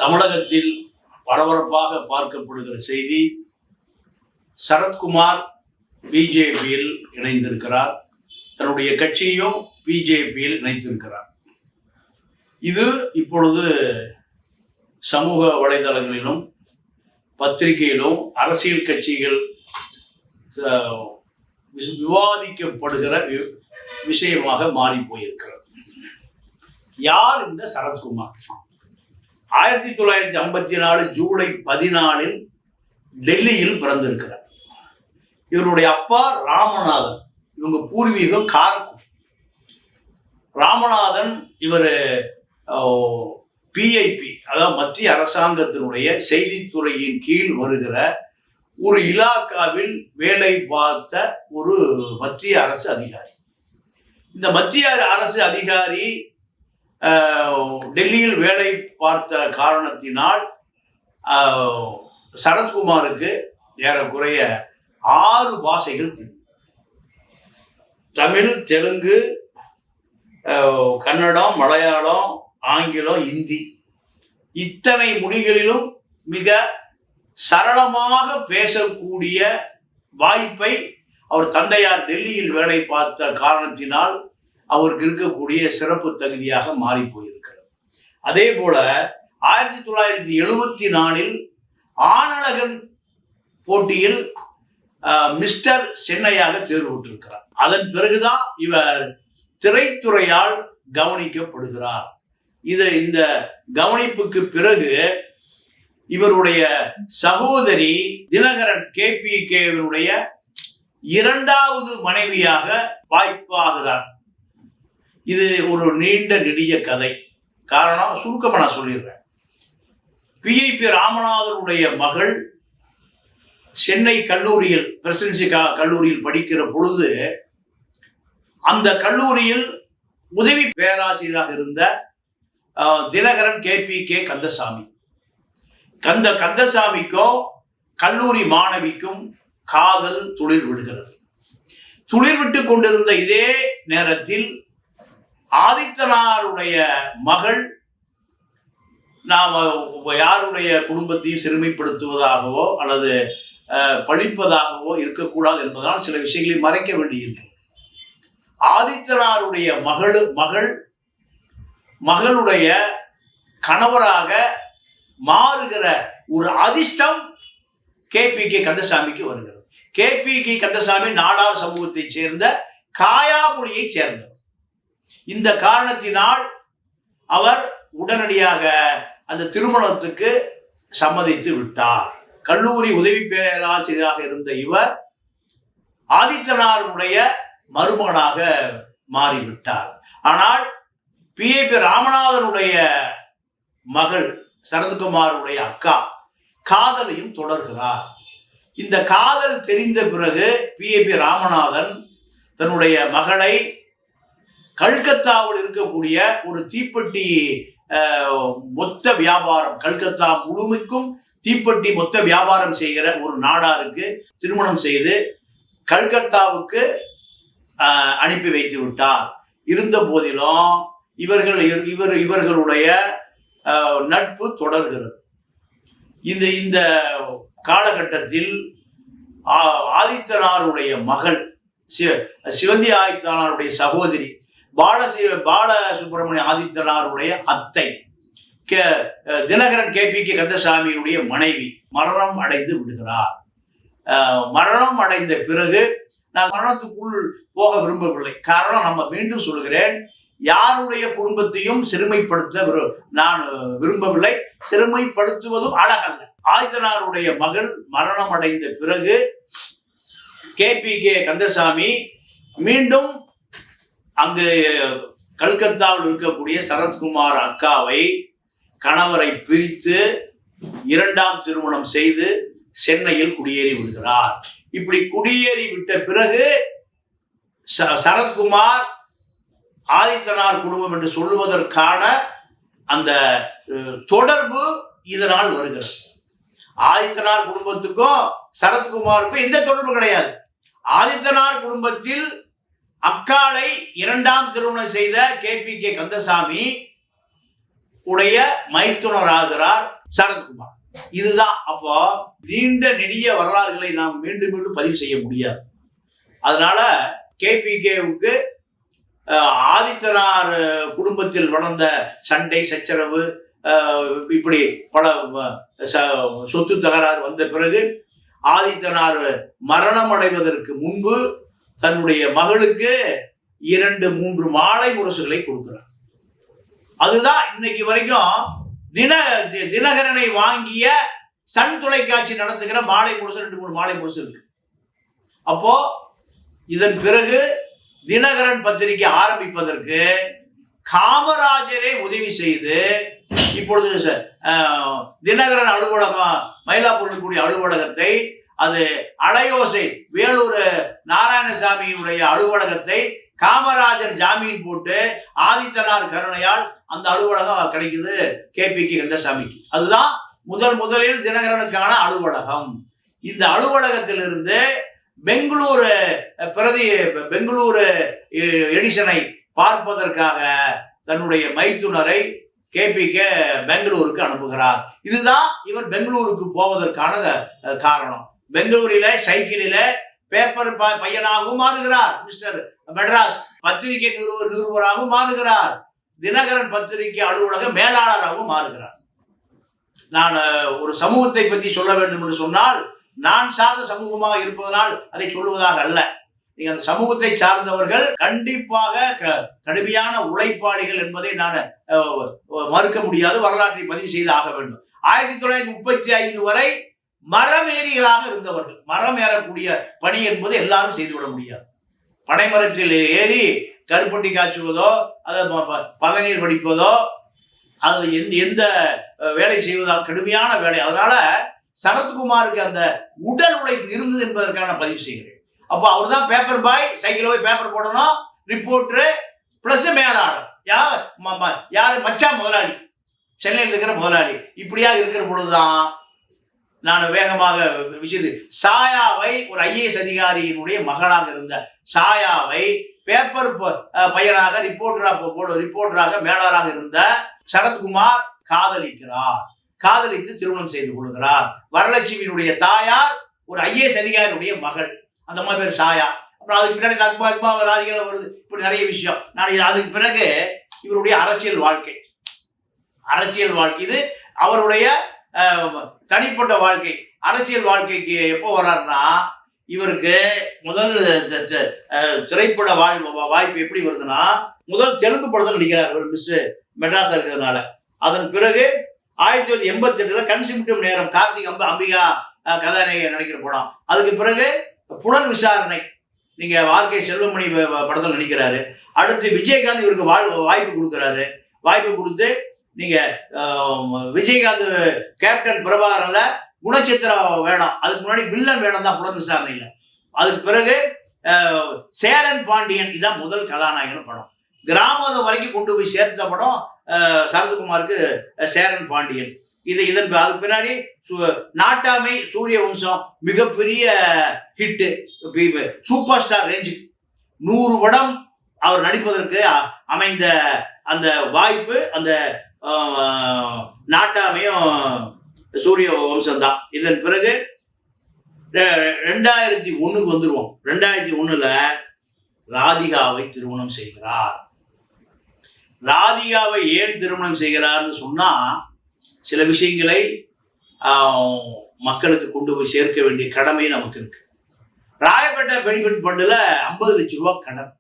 தமிழகத்தில் பரபரப்பாக பார்க்கப்படுகிற செய்தி, சரத்குமார் பிஜேபியில் இணைந்திருக்கிறார். தன்னுடைய கட்சியும் பிஜேபியில் இணைத்திருக்கிறார். இது இப்பொழுது சமூக வலைதளங்களிலும் பத்திரிகையிலும் அரசியல் கட்சிகள் விவாதிக்கப்படுகிற விஷயமாக மாறி போயிருக்கிறது. யார் இந்த சரத்குமார்? 1954 ஜூலை 14 டெல்லியில் பிறந்திருக்கிறார். இவருடைய அப்பா ராமநாதன், இவங்க பூர்வீகம் காரக்குடி. ராமநாதன் இவர் பிஐபி, அதாவது மத்திய அரசாங்கத்தினுடைய செய்தித்துறையின் கீழ் வருகிற ஒரு இலாக்காவில் வேலை பார்த்த ஒரு மத்திய அரசு அதிகாரி. இந்த மத்திய அரசு அதிகாரி டெல்லியில் வேலை பார்த்த காரணத்தினால் சரத்குமாருக்கு ஏறக்குறைய 6 பாஷைகள் தெரியும். தமிழ், தெலுங்கு, கன்னடம், மலையாளம், ஆங்கிலம், இந்தி, இத்தனை மொழிகளிலும் மிக சரளமாக பேசக்கூடிய வாய்ப்பை அவர் தந்தையார் டெல்லியில் வேலை பார்த்த காரணத்தினால் அவருக்கு இருக்கக்கூடிய சிறப்பு தகுதியாக மாறி போயிருக்கிறது. அதே போல 1974 ஆனழகன் போட்டியில் மிஸ்டர் சென்னையாக தேர்வு பெற்றிருக்கிறார். அதன் பிறகுதான் இவர் திரைத்துறையால் கவனிக்கப்படுகிறார். இந்த கவனிப்புக்கு பிறகு இவருடைய சகோதரி தினகரன் KPK-வினுடைய 2வது மனைவியாக வாய்ப்பாகிறார். இது ஒரு நீண்ட நெடிய கதை. காரணம் சுருக்கமாக நான் சொல்லிடுறேன். PIP ராமநாதனுடைய மகள் சென்னை கல்லூரியில், பிரசிடென்சி கல்லூரியில் படிக்கிற பொழுது அந்த கல்லூரியில் உதவி பேராசிரியராக இருந்த தினகரன் KPK கந்தசாமி, கந்தசாமிக்கும் கல்லூரி மாணவிக்கும் காதல் துளிர் விடுகிறது. துளிர் விட்டு கொண்டிருந்த இதே நேரத்தில் ஆதித்தனாருடைய மகள் நாம் யாருடைய குடும்பத்தையும் சிறுமைப்படுத்துவதாகவோ அல்லது பழிப்பதாகவோ இருக்கக்கூடாது என்பதனால் சில விஷயங்களை மறைக்க வேண்டியிருக்கு. ஆதித்தனாருடைய மகளுடைய கணவராக மாறுகிற ஒரு அதிர்ஷ்டம் KPK கந்தசாமிக்கு வருகிறது. KPK கந்தசாமி நாடார் சமூகத்தை சேர்ந்த காயாமொழியை சேர்ந்தவர். இந்த காரணத்தினால் அவர் உடனடியாக அந்த திருமணத்துக்கு சம்மதித்து விட்டார். கல்லூரி உதவி பேராசிரியராக இருந்த இவர் ஆதித்தனாருடைய மருமகனாக மாறிவிட்டார். ஆனால் PIP ராமநாதனுடைய மகள் சரத்குமாருடைய அக்கா காதலையும் தொடர்கிறார். இந்த காதல் தெரிந்த பிறகு PIP ராமநாதன் தன்னுடைய மகளை கல்கத்தாவில் இருக்கக்கூடிய ஒரு தீப்பெட்டி மொத்த வியாபாரம், கல்கத்தா முழுமைக்கும் தீப்பெட்டி மொத்த வியாபாரம் செய்கிற ஒரு நாடாருக்கு திருமணம் செய்து கல்கத்தாவுக்கு அனுப்பி வைத்து விட்டார். இருந்த போதிலும் இவர்களுடைய நட்பு தொடர்கிறது. இந்த காலகட்டத்தில் ஆதித்தனாருடைய மகள் சிவந்தி ஆதித்தனாருடைய சகோதரி பாலசுப்ரமணிய ஆதித்தனாருடைய அத்தை தினகரன் KPK கந்தசாமியுடைய மனைவி மரணம் அடைந்து விடுகிறார். மரணம் அடைந்த பிறகு நான் மரணத்துக்குள் போக விரும்பவில்லை. காரணம், நம்ம மீண்டும் சொல்கிறேன், யாருடைய குடும்பத்தையும் சிறுமைப்படுத்த நான் விரும்பவில்லை. சிறுமைப்படுத்துவதும் அழகல்ல. ஆதித்தனாருடைய மகள் மரணம் அடைந்த பிறகு KPK கந்தசாமி மீண்டும் அங்கு கல்கத்தாவில் இருக்கக்கூடிய சரத்குமார் அக்காவை, கணவரை பிரித்து 2ஆம் திருமணம் செய்து சென்னையில் குடியேறி விடுகிறார். இப்படி குடியேறி விட்ட பிறகு சரத்குமார் ஆதித்தனார் குடும்பம் என்று சொல்லுவதற்கான அந்த தொடர்பு இதனால் வருகிறது. ஆதித்தனார் குடும்பத்துக்கும் சரத்குமாருக்கும் எந்த தொடர்பு கிடையாது. ஆதித்தனார் குடும்பத்தில் அக்காளை 2ஆம் திருமணம் செய்த KPK கந்தசாமி உடைய மைத்துனராகிறார் சரத்குமார். இதுதான். அப்போ நீண்ட நெடிய வரலாறுகளை நாம் மீண்டும் மீண்டும் பதிவு செய்ய முடியாது. அதனால KPKவுக்கு ஆதித்தனார் குடும்பத்தில் வளர்ந்த சண்டை சச்சரவு, இப்படி பல சொத்து தகராறு வந்த பிறகு ஆதித்தனார் மரணம் அடைவதற்கு முன்பு தன்னுடைய மகளுக்கு 2-3 மாலை முரசுகளை கொடுக்கிறார். அதுதான் இன்னைக்கு வரைக்கும் தினகரனை வாங்கிய சன் தொலைக்காட்சி நடத்துகிற மாலை முரசு 2-3 மாலை முரசு இருக்கு. அப்போ இதன் பிறகு தினகரன் பத்திரிகை ஆரம்பிப்பதற்கு காமராஜரே உதவி செய்து இப்பொழுது தினகரன் அலுவலகம் மயிலாப்பூரில் கூடிய அலுவலகத்தை, அது அலையோசை வேலூர் நாராயணசாமியினுடைய அலுவலகத்தை காமராஜர் ஜாமீன் போட்டு ஆதித்தனார் கருணையால் அந்த அலுவலகம் கிடைக்குது KPK கந்தசாமிக்கு. அதுதான் முதலில் தினகரனுக்கான அலுவலகம். இந்த அலுவலகத்திலிருந்து பெங்களூரு எடிசனை பார்ப்பதற்காக தன்னுடைய மைத்துனரை KPK பெங்களூருக்கு அனுப்புகிறார். இதுதான் இவர் பெங்களூருக்கு போவதற்கான காரணம். பெங்களூரில சைக்கிளில பேப்பர் பையனாகவும் மாறுகிறார். மிஸ்டர் மெட்ராஸ் பத்திரிகை நிறுவனராகவும் மாறுகிறார். தினகரன் பத்திரிகை அலுவலக மேலாளராகவும் மாறுகிறார். நான் ஒரு சமூகத்தை பற்றி சொல்ல வேண்டும் என்று சொன்னால், நான் சார்ந்த சமூகமாக இருப்பதனால் அதை சொல்லுவதாக அல்ல. நீங்க அந்த சமூகத்தை சார்ந்தவர்கள் கண்டிப்பாக கடுமையான உழைப்பாளிகள் என்பதை நான் மறுக்க முடியாது. வரலாற்றை பதிவு செய்து ஆக வேண்டும். 1935 வரை மரமேறிகளாக இருந்தவர்கள். மரம் ஏறக்கூடிய பணி என்பது எல்லாரும் செய்துவிட முடியாது. பனைமரத்தில் ஏறி கருப்பட்டி காய்ச்சுவதோ, அதை பதநீர் வடிப்பதோ, அது எந்த வேலை செய்வதால் கடுமையான வேலை. அதனால சரத்குமாருக்கு அந்த உடல் உழைப்பு இருந்தது என்பதற்கான பதிவு செய்கிறேன். அப்போ அவர் தான் பேப்பர் பாய், சைக்கிள் போய் பேப்பர் போடணும், ரிப்போர்ட்ரு பிளஸ் மேலாளர். யாரு மச்சா முதலாளி, சென்னையில் இருக்கிற முதலாளி. இப்படியா இருக்கிற பொழுதுதான் நான் வேகமாக விஷயத்து சாயாவை, ஒரு IAS அதிகாரியினுடைய மகளாக இருந்த சாயாவை பேப்பர் பையனாக ரிப்போர்ட்டராக மேலாளராக இருந்த சரத்குமார் காதலிக்கிறார். காதலித்து திருமணம் செய்து கொள்கிறார். வரலட்சுமியினுடைய தாயார் ஒரு IAS அதிகாரியுடைய மகள். அந்த மாதிரி பேர் சாயா. அப்புறம் அதுக்கு பின்னாடி நக்மா ராதிகள் வருது. இப்படி நிறைய விஷயம். நான் அதுக்கு பிறகு இவருடைய அரசியல் வாழ்க்கை இது அவருடைய தனிப்பட்ட வாழ்க்கை. அரசியல் வாழ்க்கைக்கு எப்போ வர்றாருன்னா, இவருக்கு முதல் திரைப்பட வாய்ப்பு எப்படி வருதுன்னா, முதல் தெலுங்கு படத்தில் நடிக்கிறார் இவர் மிஸ் மெட்ராஸா இருக்கிறதுனால. அதன் பிறகு 1988 கண் சிமிட்டும் நேரம் கார்த்திக் அம்பிகா கதாநாயகி நடிக்கிற படம். அதுக்கு பிறகு புலன் விசாரணை, நீங்க வாழ்க்கை செல்வமணி படத்தில் நடிக்கிறாரு. அடுத்து விஜயகாந்த் இவருக்கு வாய்ப்பு கொடுக்குறாரு. வாய்ப்பு கொடுத்து நீங்க விஜயகாந்த் கேப்டன் பிரபாகரன்ல குணச்சித்திரம் வேடம், அதுக்கு முன்னாடி வில்லன் வேடம் தான் புலன் விசாரணையில. அதுக்கு பிறகு சேரன் பாண்டியன், இதுதான் முதல் கதாநாயகன் படம். கிராமம் வரைக்கும் கொண்டு போய் சேர்த்த படம் சரத்குமாருக்கு சேரன் பாண்டியன். அதுக்கு பின்னாடி நாட்டாமை, சூரிய வம்சம் மிகப்பெரிய ஹிட்டு, சூப்பர் ஸ்டார் ரேஞ்சுக்கு 100 படம் அவர் நடிப்பதற்கு அமைந்த அந்த வாய்ப்பு அந்த நாட்டாமையும் சூரிய வம்சம் தான். இதன் பிறகு 2001 வந்துருவோம். 2001 ராதிகாவை திருமணம் செய்கிறார். ராதிகாவை ஏன் திருமணம் செய்கிறார்னு சொன்னா, சில விஷயங்களை மக்களுக்கு கொண்டு போய் சேர்க்க வேண்டிய கடமை நமக்கு இருக்கு. ராயப்பேட்டை பெனிஃபிட் ஃபண்டில் 50 லட்ச ரூபா கடன்.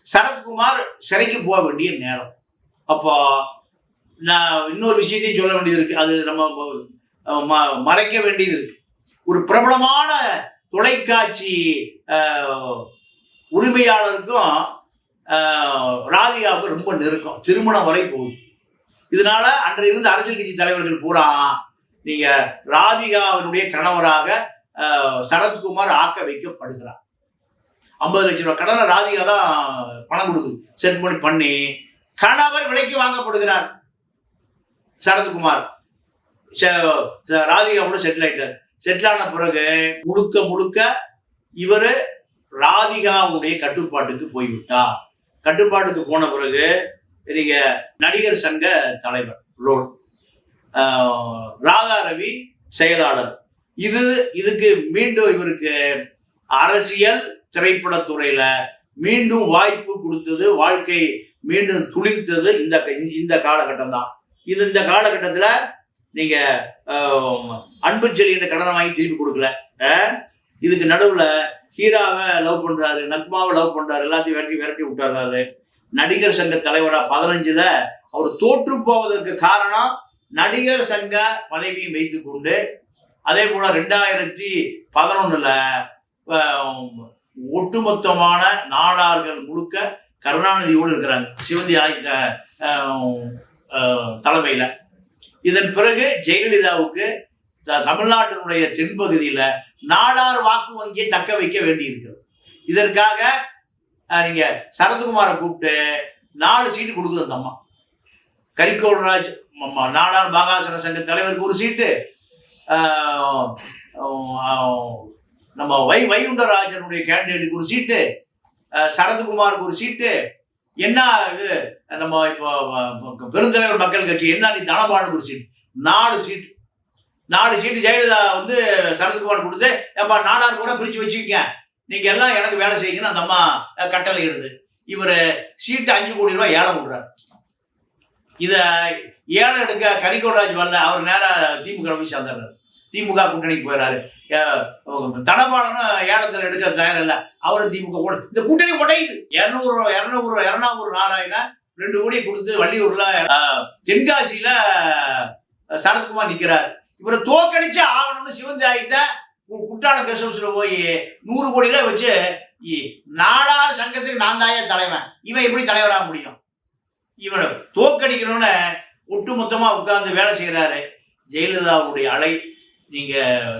சரத்குமார் சிறைக்கு போக வேண்டிய நேரம். அப்போ நான் இன்னொரு விஷயத்தையும் சொல்ல வேண்டியது இருக்கு. அது நம்ம மறைக்க வேண்டியது இருக்கு. ஒரு பிரபலமான தொலைக்காட்சி உரிமையாளருக்கும் ராதிகாவுக்கு ரொம்ப நெருக்கம், திருமணம் வரை போகுது. இதனால அன்றைய இருந்த அரசியல் கட்சி தலைவர்கள் பூரா நீங்க ராதிகாவினுடைய கணவராக சரத்குமார் ஆக்க வைக்கப்படுகிறார். 50 லட்ச ரூபாய் கடனை ராதிகா தான் பணம் கொடுக்குது, செட் பண்ணி கணவர் விலைக்கு வாங்கப்படுகிறார். சரத்குமார் ராதிகா கூட செட்டில் ஆயிட்டார். செட்டில் ஆன பிறகு முழுக்க இவர் ராதிகாவுடைய கட்டுப்பாட்டுக்கு போய்விட்டார். கட்டுப்பாட்டுக்கு போன பிறகு நீங்க நடிகர் சங்க தலைவர் ரோல் ராதா ரவி செயலாளர். இதுக்கு மீண்டும் இவருக்கு அரசியல் திரைப்படத்துறையில மீண்டும் வாய்ப்பு கொடுத்தது, வாழ்க்கை மீண்டும் துளிர்த்தது இந்த காலகட்டம் தான். இந்த காலகட்டத்தில் நீங்க அன்பு செல்லின்ற கடனை வாங்கி திருப்பி கொடுக்கல. இதுக்கு நடுவில் ஹீராவை லவ் பண்றாரு, நக்மாவை லவ் பண்றாரு, எல்லாத்தையும் விரட்டி விட்டுறாரு. நடிகர் சங்க தலைவரா 15ல் அவர் தோற்று போவதற்கு காரணம் நடிகர் சங்க பதவியை வைத்து கொண்டு, அதே போல 2011ல் ஒட்டுமொத்தமான நாடார்கள் முழுக்க கருணாநிதியோடு இருக்கிறாங்க, சிவந்தி தலைமையில. இதன் பிறகு ஜெயலலிதாவுக்கு தமிழ்நாட்டினுடைய தென்பகுதியில நாடார் வாக்கு வங்கியை தக்க வைக்க வேண்டி இருக்கிறது. இதற்காக நீங்க சரத்குமாரை கூப்பிட்டு 4 சீட்டு கொடுக்குது அந்த அம்மா. கரிகோல்ராஜ் நாடார் மகாசன சங்க தலைவருக்கு ஒரு சீட்டு, நம்ம வைகுண்டராஜனுடைய கேண்டிடேட்டுக்கு ஒரு சீட்டு, சரத்குமாருக்கு ஒரு சீட்டு. என்ன இது நம்ம இப்போ பெருந்தலைவர் மக்கள் கட்சி என்ன தனபாலுக்கு ஒரு சீட்டு, 4 சீட்டு. 4 சீட்டு ஜெயலலிதா சரத்குமார் கொடுத்து, எப்பா நாடார் பூரா பிரிச்சு வச்சுக்க, நீங்க எல்லாம் எனக்கு வேலை செய்யுங்கன்னு அந்த அம்மா கட்டளை இடுது. இவர் சீட்டு 5 கோடி ரூபாய் ஏலம் விடுறாரு. இத ஏலம் எடுக்க கரிகோல்ராஜ் வரல, அவர் நேரம் திமுக போய் சேர்ந்தாரு, திமுக கூட்டணிக்கு போயிடாரு. தனபாலனும் ஏலத்தில் எடுக்க தயாரில்லை, அவரும் திமுக கூட இந்த கூட்டணி உடையுது. 200 நாராயண 2 கோடி கொடுத்து வள்ளியூர்ல தென்காசியில சரத்குமார் நிக்கிறாரு. இவரை தோக்கடிச்சு ஆகணும்னு சிவந்தி ஆகிட்ட குற்றால கெஸ்ட் போய் 100 கோடி ரூபாய் வச்சு நாடார் சங்கத்துக்கு நான் தாயே தலைவன், இவன் எப்படி தலைவராக முடியும்? இவனை தோக்கடிக்கணும்னு ஒட்டுமொத்தமா உட்கார்ந்து வேலை செய்யறாரு. ஜெயலலிதாவுடைய அலை, நீங்க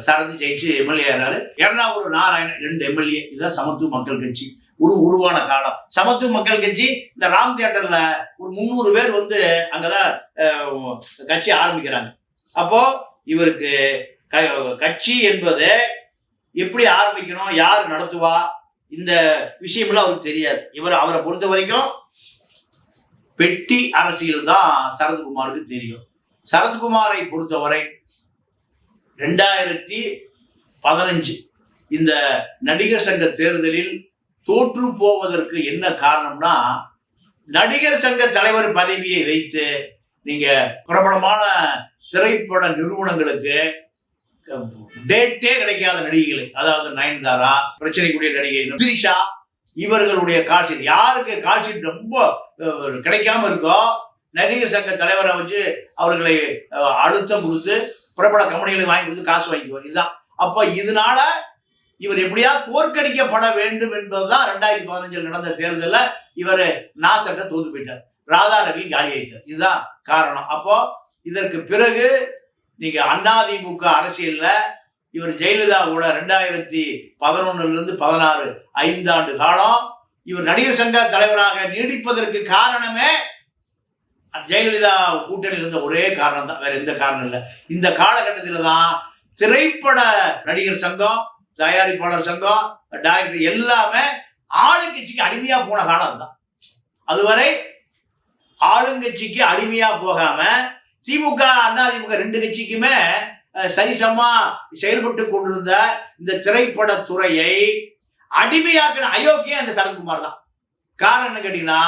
சரத்து ஜெயிச்சு எம்எல்ஏ ஆறாரு. எர்ணாகுளம் நாராயணன் 2 எம்எல்ஏ. இதுதான் சமத்துவ மக்கள் கட்சி உருவான காலம். சமத்துவ மக்கள் கட்சி இந்த ராம் தியேட்டர்ல ஒரு 300 பேர் அங்கதான் கட்சி ஆரம்பிக்கிறாங்க. அப்போ இவருக்கு கட்சி என்பது எப்படி ஆரம்பிக்கணும், யார் நடத்துவா, இந்த விஷயம்லாம் அவருக்கு தெரியாது. அவரை பொறுத்த வரைக்கும் பெட்டி அரசியல் தான் சரத்குமாருக்கு தெரியும். சரத்குமாரை பொறுத்தவரை 2015 இந்த நடிகர் சங்க தேர்தலில் தோற்று போவதற்கு என்ன காரணம்னா, நடிகர் சங்க தலைவர் பதவியை வைத்து நீங்க பிரபலமான திரைப்பட நிறுவனங்களுக்கு டேட்டே கிடைக்காத நடிகைகளை, அதாவது நயன்தாரா, பிரச்சனைக்குரிய நடிகை த்ரிஷா, இவர்களுடைய கால்ஷீட், யாருக்கு கால்ஷீட் ரொம்ப கிடைக்காம இருக்கோ நடிகர் சங்க தலைவரை வச்சு அவர்களை அழுத்தம் கொடுத்து பிரபல கம்பெனிகளுக்கு வாங்கி கொடுத்து காசு வாங்கிக்குவார். இதுதான். அப்போ இதனால இவர் எப்படியாவது தோற்கடிக்கப்பட வேண்டும் என்பதுதான் 2015 நடந்த தேர்தலில் இவர் நாசர்கிட்ட தோத்து போயிட்டார், ராதா ரவி காலி ஆயிட்டார். இதுதான் காரணம். அப்போ இதற்கு பிறகு நீங்க அதிமுக அரசியல்ல இவர் ஜெயலலிதா கூட 2011 16 5 ஆண்டு காலம் இவர் நடிகர் சங்க தலைவராக நீடிப்பதற்கு காரணமே ஜெயலலிதா கூட்டணியில் இருந்த ஒரே காரணம் தான், வேற எந்த காரணம் இல்லை. இந்த காலகட்டத்தில் தான் திரைப்பட நடிகர் சங்கம், தயாரிப்பாளர் சங்கம், டைரக்டர் எல்லாமே ஆளுங்கட்சிக்கு அடிமையா போன காலம் தான். அதுவரை ஆளுங்கட்சிக்கு அடிமையா போகாம திமுக அதிமுக 2 கட்சிக்குமே சரிசமா செயல்பட்டு கொண்டிருந்த இந்த திரைப்பட துறையை அடிமையாக்கின அயோக்கியம் அந்த சரத்குமார் தான். காரணம் என்ன கேட்டீங்கன்னா,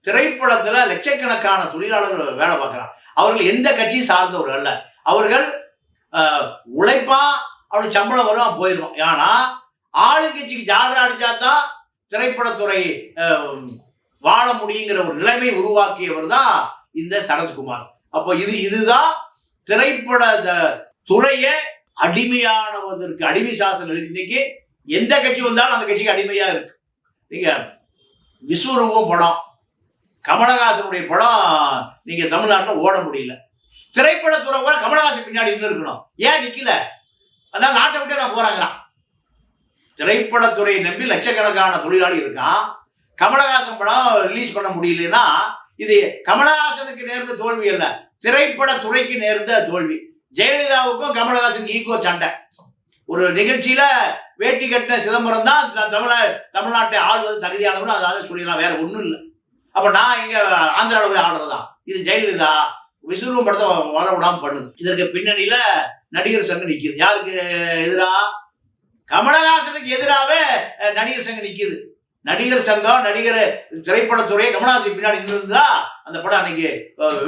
திரைப்படத்துல லட்சக்கணக்கான தொழிலாளர்கள் வேலை பார்க்கிறான். அவர்கள் எந்த கட்சியும் சார்ந்தவர்கள் அல்ல. அவர்கள் உழைப்பா, அவனுக்கு சம்பளம் வரும், போயிடும். ஆனா ஆளுங்கட்சிக்கு ஜாலரா அடிச்சாதான் திரைப்படத்துறை வாழ முடியுங்கிற ஒரு நிலைமை உருவாக்கியவர் தான் இந்த சரத்குமார். அப்போ இதுதான் திரைப்பட துறையை அடிமையானவதற்கு அடிமை சாசனம் எழுதி. இன்னைக்கு எந்த கட்சி வந்தாலும் அந்த கட்சிக்கு அடிமையா இருக்கு. நீங்க விஸ்வரூபம் படம், கமலஹாசனுடைய படம் நீங்க தமிழ்நாட்டில் ஓட முடியல. திரைப்படத்துறை கூட கமலஹாசன் பின்னாடி இன்னும் இருக்கணும். ஏன் நிக்கல? அதான் நாட்டை விட்டு நான் போறாங்களாம். திரைப்படத்துறையை நம்பி லட்சக்கணக்கான தொழிலாளி இருக்கான். கமலஹாசன் படம் ரிலீஸ் பண்ண முடியலன்னா இது கமலஹாசனுக்கு நேர்ந்த தோல்வி அல்ல, திரைப்பட துறைக்கு நேர்ந்த தோல்வி. ஜெயலலிதாவுக்கும் கமலஹாசனுக்கு ஈகோ சண்டை. ஒரு நிகழ்ச்சியில வேட்டி கட்டின சிதம்பரம் தான் தமிழ்நாட்டை ஆளுவது தகுதியானவரும் அதாவது சொல்லிடலாம், வேற ஒன்றும் இல்லை. அப்ப நான் இங்க ஆந்திராவில் போய் ஆடுறதா? இது ஜெயலலிதா விஸ்வரூபம் படத்தை வர விடாம பண்ணுது. இதற்கு பின்னணியில நடிகர் சங்கம் நிக்குது. யாருக்கு எதிரா? கமலஹாசனுக்கு எதிராகவே நடிகர் சங்கம் நிக்குது. நடிகர் சங்கம், நடிகர் திரைப்படத்துறையை கமலஹாசன் பின்னாடி நின்றுதா அந்த படம் அன்னைக்கு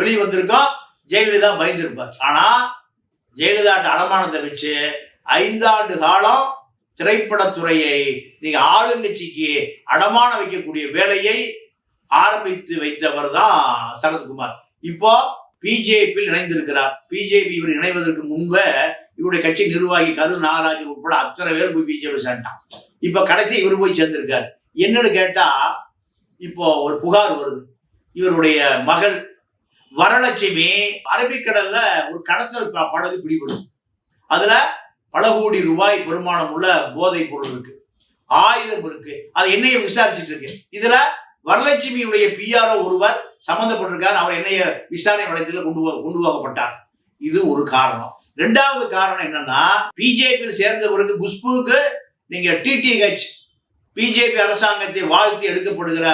வெளியே வந்திருக்கோம். ஜெயலலிதா பயந்துருப்பார். ஆனா ஜெயலலிதாட்ட அடமானத்தை வச்சு 5 ஆண்டு காலம் திரைப்படத்துறையை நீங்க ஆளுங்கட்சிக்கு அடமான வைக்கக்கூடிய வேலையை ஆரம்பித்து வைத்தவர் தான் சரத்குமார். இப்போ பிஜேபியில் இணைந்திருக்கிறார். பிஜேபி இவர் இணைவதற்கு முன்பே இவருடைய கட்சி நிர்வாகி கரு நாகராஜன் உட்பட அத்தனை பேர் போய் பிஜேபி சேர்ந்தான். இப்ப கடைசி இவர் போய் சேர்ந்திருக்காரு. என்னன்னு கேட்டா, இப்போ ஒரு புகார் வருது. இவருடைய மகள் வரலட்சுமி அரபிக்கடல்ல ஒரு கடத்தல் படகு பிடிபடும். அதுல பல கோடி ரூபாய் பெருமானம் உள்ள போதைப் பொருள் இருக்கு, ஆயுதம் இருக்கு. அது என்னைய விசாரிச்சுட்டு இருக்கு. இதுல வரலட்சுமியுடைய பிஆர்ஓ ஒருவர் சம்பந்தப்பட்டிருக்கார். அவர் என்னைய விசாரணை வளையத்தில் கொண்டு போகப்பட்டார். இது ஒரு காரணம். 2வது காரணம் என்னன்னா, பிஜேபியில் சேர்ந்தவருக்கு குஷ்புக்கு நீங்க டிடிஹெச் பிஜேபி அரசாங்கத்தை வாழ்த்தி எடுக்கப்படுகிற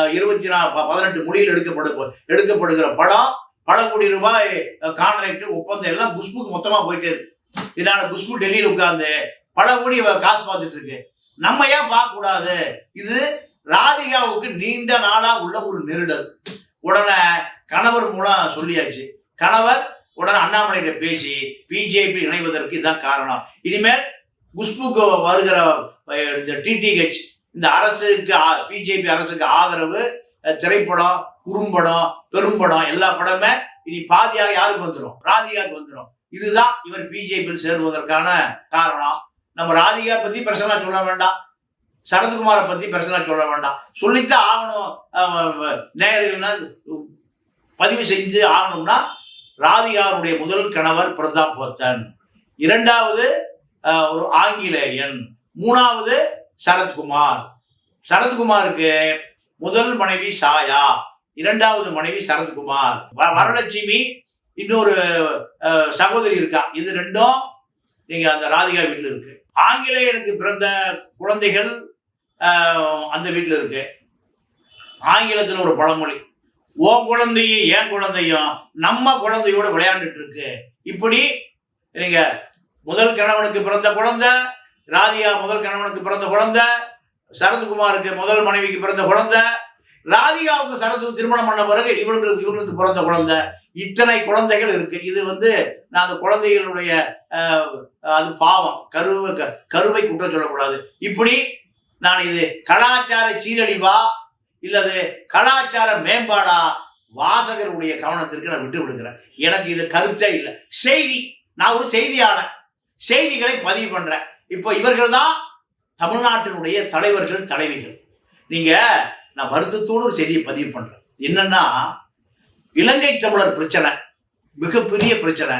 18 மொழியில் எடுக்கப்படுகிற படம், பல கோடி ரூபாய் கான்ட்ராக்ட் ஒப்பந்தம் எல்லாம் குஷ்புக்கு மொத்தமா போயிட்டே இருக்கு. இதனால குஷ்பு டெல்லியில் உட்கார்ந்து பல கோடி காசு பார்த்துட்டு இருக்கு. நம்ம ஏன் பார்க்க கூடாது? இது ராதிகாவுக்கு நீண்ட நாளா உள்ள ஒரு நெருடல். உடனே கணவர் மூலம் சொல்லியாச்சு. கணவர் உடனே அண்ணாமலையிட்ட பேசி பிஜேபி இணைவதற்கு இதுதான் காரணம். இனிமேல் குஷ்புக்கு வருகிற இந்த டிடிஹெச் இந்த அரசுக்கு, பிஜேபி அரசுக்கு ஆதரவு திரைப்படம், குறும்படம், பெரும்படம் எல்லா படமே இனி பாதியாக யாருக்கு வந்துடும்? ராதிகாவுக்கு வந்துடும். இதுதான் இவர் பிஜேபியில் சேருவதற்கான காரணம். நம்ம ராதிகா பத்தி பிரச்சனை சொல்ல வேண்டாம், சரத்குமாரை பத்தி பிரச்சனை சொல்ல வேண்டாம். சொல்லித்தான் ஆகணும். நேயர்கள்னா பதிவு செஞ்சு ஆகணும்னா, ராதிகாவுடைய முதல் கணவர் பிரதாப் பச்சன், 2வது ஒரு ஆங்கிலேயன், 3வது சரத்குமார். சரத்குமாருக்கு முதல் மனைவி சாயா, 2வது மனைவி சரத்குமார். வரலட்சுமி இன்னொரு சகோதரி இருக்கா. இது 2ம் நீங்க அந்த ராதிகா வீட்டில் இருக்கு. ஆங்கிலேயனுக்கு பிறந்த குழந்தைகள் அந்த வீட்டில் இருக்கு. ஆங்கிலத்தில் ஒரு பழமொழி, உன் குழந்தையும் என் குழந்தையும் நம்ம குழந்தையோட விளையாண்டுட்டு இருக்கு. இப்படி நீங்க முதல் கணவனுக்கு பிறந்த குழந்தை, ராதிகா முதல் கணவனுக்கு பிறந்த குழந்தை, சரத்குமாருக்கு முதல் மனைவிக்கு பிறந்த குழந்தை, ராதிகாவுக்கு சரத்து திருமணம் பண்ண பிறகு இவங்களுக்கு பிறந்த குழந்தை, இத்தனை குழந்தைகள் இருக்கு. இது நான் அந்த குழந்தைகளுடைய அது பாவம், கருவை குற்றம் சொல்லக்கூடாது. இப்படி நான் இது கலாச்சார சீரழிவா இல்லது கலாச்சார மேம்பாடா வாசகருடைய கவனத்திற்கு நான் விட்டு விடுகிறேன். எனக்கு இது கருத்தே இல்லை. செய்தி, நான் ஒரு செய்தியாளர், செய்திகளை பதிவு பண்றேன். இப்போ இவர்கள் தான் தமிழ்நாட்டினுடைய தலைவர்கள், தலைவிகள். நீங்க நான் வருத்தத்தோடு ஒரு செய்தியை பதிவு பண்றேன். என்னன்னா, இலங்கை தமிழர் பிரச்சனை மிகப்பெரிய பிரச்சனை.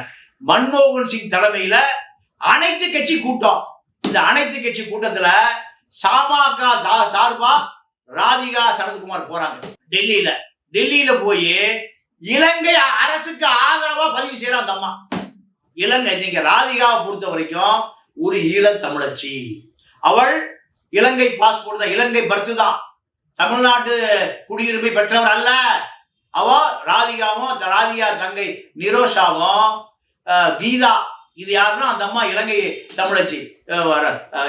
மன்மோகன் சிங் தலைமையில அனைத்து கட்சி கூட்டம். இந்த அனைத்து கட்சி கூட்டத்துல சமக சார்பா ராதிகா சரத்குமார் போறாங்க டெல்லியில போய் இலங்கை அரசுக்கு ஆதரவா பதிவு செய்யறான் அம்மா. இலங்கை, நீங்க ராதிகாவை பொறுத்த வரைக்கும் ஒரு ஈழத் தமிழச்சி. அவள் இலங்கை பாஸ்போர்ட் தான், இலங்கை பர்த் தான், தமிழ்நாட்டு குடியுரிமை பெற்றவர் அல்ல. அவ ராதிகா தங்கை நிரோஷாவும் கீதா, இது யாருன்னா அந்த அம்மா இலங்கை தமிழச்சி.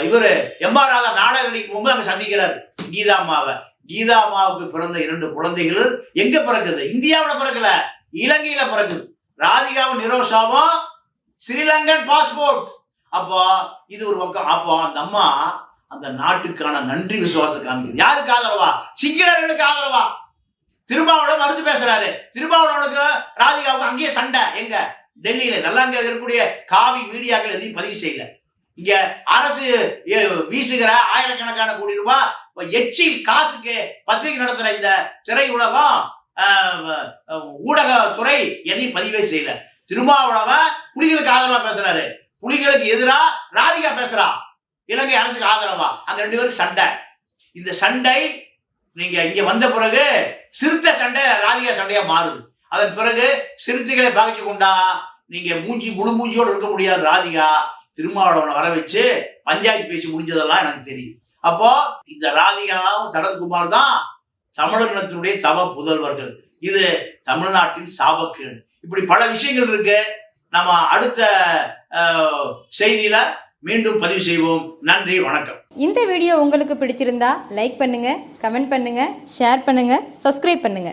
இவரு எம்ஆர் ராதா நாடக நடிக்கும் போது அங்க சந்திக்கிறார் கீதா அம்மாவை. கீதா அம்மாவுக்கு பிறந்த 2 குழந்தைகள் எங்க பிறக்குது? இந்தியாவில் பிறக்கல, இலங்கையில பிறக்குது. ராதிகாவும் நிரோஷாவும் ஸ்ரீலங்கன் பாஸ்போர்ட். அப்போ இது ஒரு பக்கம். அப்போ அந்த அம்மா அந்த நாட்டுக்கான நன்றி விசுவாசம் காமிக்குது. யாருக்கு ஆதரவா? சிங்களர்களுக்கு ஆதரவா. திருமாவளவன் மறுத்து பேசுறாரு. திருமாவளவனுக்கு ராதிகாவுக்கு அங்கேயே சண்டை. எங்க? டெல்லியில. நல்லா அங்க இருக்கக்கூடிய காவி மீடியாக்கள் எதையும் பதிவு செய்யல. இங்க அரசு வீசுகிற ஆயிரக்கணக்கான கோடி ரூபாய் எச்சில் காசுக்கு பத்திரிகை நடத்துற இந்த திரையுலகம், ஊடகத்துறை எதையும் பதிவே செய்யல. திருமாவளவன் புலிகளுக்கு ஆதரவா பேசுறாரு, புலிகளுக்கு எதிரா ராதிகா பேசுறா, இலங்கை அரசுக்கு ஆதரவா. அங்க 2 பேருக்கு சண்டை. இந்த சண்டை நீங்க இங்க வந்த பிறகு சிறுத்தை சண்டை ராதிகா சண்டையா மாறுது. அதன் பிறகு சிறுத்தைகளை பகைச்சு கொண்டா நீங்க முழு மூஞ்சியோடு இருக்க முடியாது. ராதிகா திருமாவளவனை வர வச்சு பஞ்சாயத்து பேசி முடிஞ்சதெல்லாம் எனக்கு தெரியும். அப்போ இந்த ராதிகாவும் சரத்குமார் தான் தமிழர் இனத்தினுடைய தவ புதல்வர்கள். இது தமிழ்நாட்டின் சாபக்கேடு. இப்படி பல விஷயங்கள் இருக்கு. நம்ம அடுத்த செய்தியில மீண்டும் பதிவு செய்வோம். நன்றி, வணக்கம். இந்த வீடியோ உங்களுக்கு பிடிச்சிருந்தா லைக் பண்ணுங்க, கமெண்ட் பண்ணுங்க, ஷேர் பண்ணுங்க, சப்ஸ்கிரைப் பண்ணுங்க.